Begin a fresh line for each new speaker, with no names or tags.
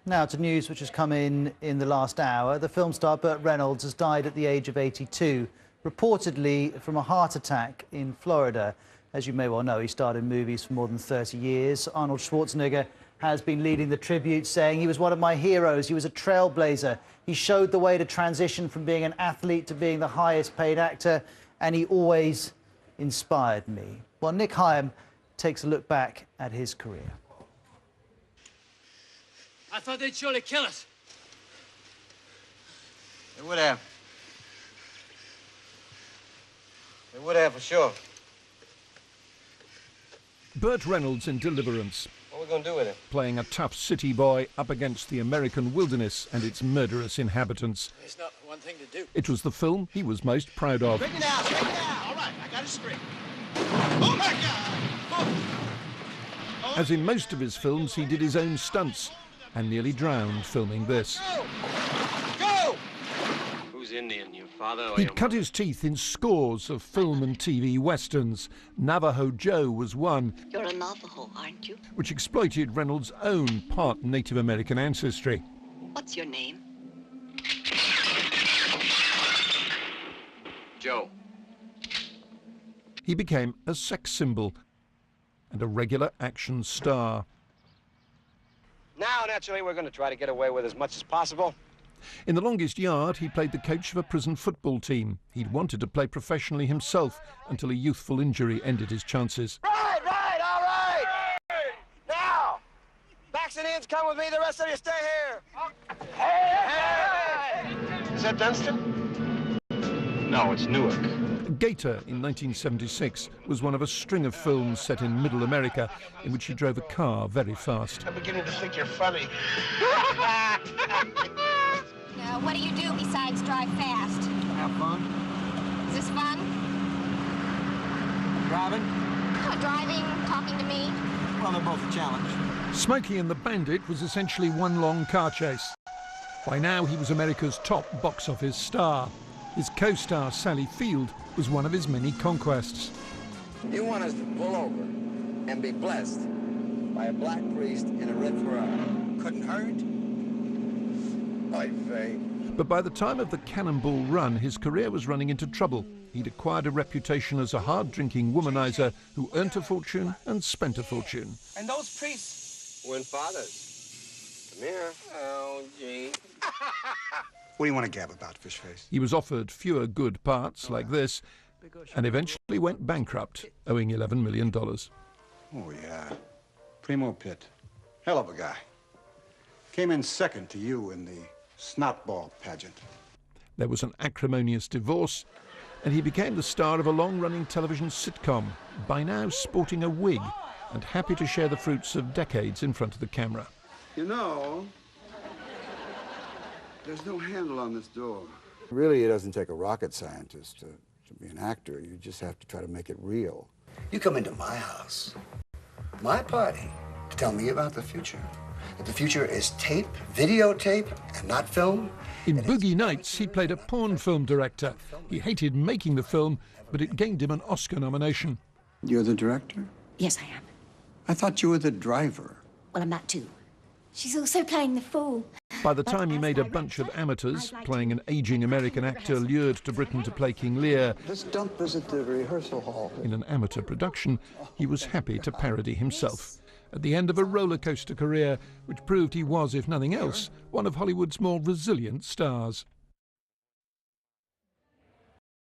Now to news which has come in the last hour. The film star Burt Reynolds has died at the age of 82, reportedly from a heart attack in Florida. As you may well know, he starred in movies for more than 30 years. Arnold Schwarzenegger has been leading the tribute, saying he was one of my heroes. He was a trailblazer. He showed the way to transition from being an athlete to being the highest paid actor, and he always inspired me. Well, Nick Hyam takes a look back at his career.
I thought they'd surely kill us.
They would have. They would have, for sure.
Burt Reynolds in Deliverance.
What are we going to do with it?
Playing a tough city boy up against the American wilderness and its murderous inhabitants.
It's not one thing to do.
It was the film he was most proud of.
Bring it out, bring it out. All right, I got it straight. Oh, my God! Oh.
As in most of his films, he did his own stunts and nearly drowned filming this.
Go! Go!
Who's Indian, your father or
He'd cut his teeth in scores of film and TV westerns. Navajo Joe was one.
You're a Navajo, aren't you?
Which exploited Reynolds' own part Native American ancestry.
What's your name?
Joe.
He became a sex symbol and a regular action star.
Now, naturally, we're going to try to get away with as much as possible.
In The Longest Yard, he played the coach of a prison football team. He'd wanted to play professionally himself until a youthful injury ended his chances.
Right, all right! Now, backs and ends, come with me, the rest of you stay here. Hey! Is that Dunston? No, it's Newark.
Gator in 1976 was one of a string of films set in Middle America in which he drove a car very fast.
I'm beginning to think you're funny.
Now, what do you do besides drive fast?
Have fun.
Is this fun?
Driving?
Driving, talking to me?
Well, they're both a challenge.
Smokey and the Bandit was essentially one long car chase. By now, he was America's top box office star. His co-star, Sally Field, was one of his many conquests.
You want us to pull over and be blessed by a black priest in a red Ferrari. Couldn't hurt. I think.
But by the time of the Cannonball Run, his career was running into trouble. He'd acquired a reputation as a hard-drinking womanizer who earned a fortune and spent a fortune.
And those priests weren't fathers. Come here. Oh, gee.
What do you want to gab about, fish face?
He was offered fewer good parts like this and eventually went bankrupt, owing $11 million.
Oh, yeah. Primo Pitt. Hell of a guy. Came in second to you in the snotball pageant.
There was an acrimonious divorce, and he became the star of a long-running television sitcom, by now sporting a wig and happy to share the fruits of decades in front of the camera.
You know, there's no handle on this door. Really, it doesn't take a rocket scientist to be an actor. You just have to try to make it real. You come into my house, my party, to tell me about the future. That the future is tape, videotape, and not film.
In Boogie Nights, he played a porn film director. He hated making the film, but it gained him an Oscar nomination.
You're the director?
Yes, I am.
I thought you were the driver.
Well, I'm that too.
She's also playing the fool.
By the time he made a bunch of amateurs, playing an aging American actor lured to Britain to play King Lear
Let's don't visit the rehearsal hall.
in an amateur production, he was happy to parody himself. At the end of a roller coaster career, which proved he was, if nothing else, one of Hollywood's more resilient stars.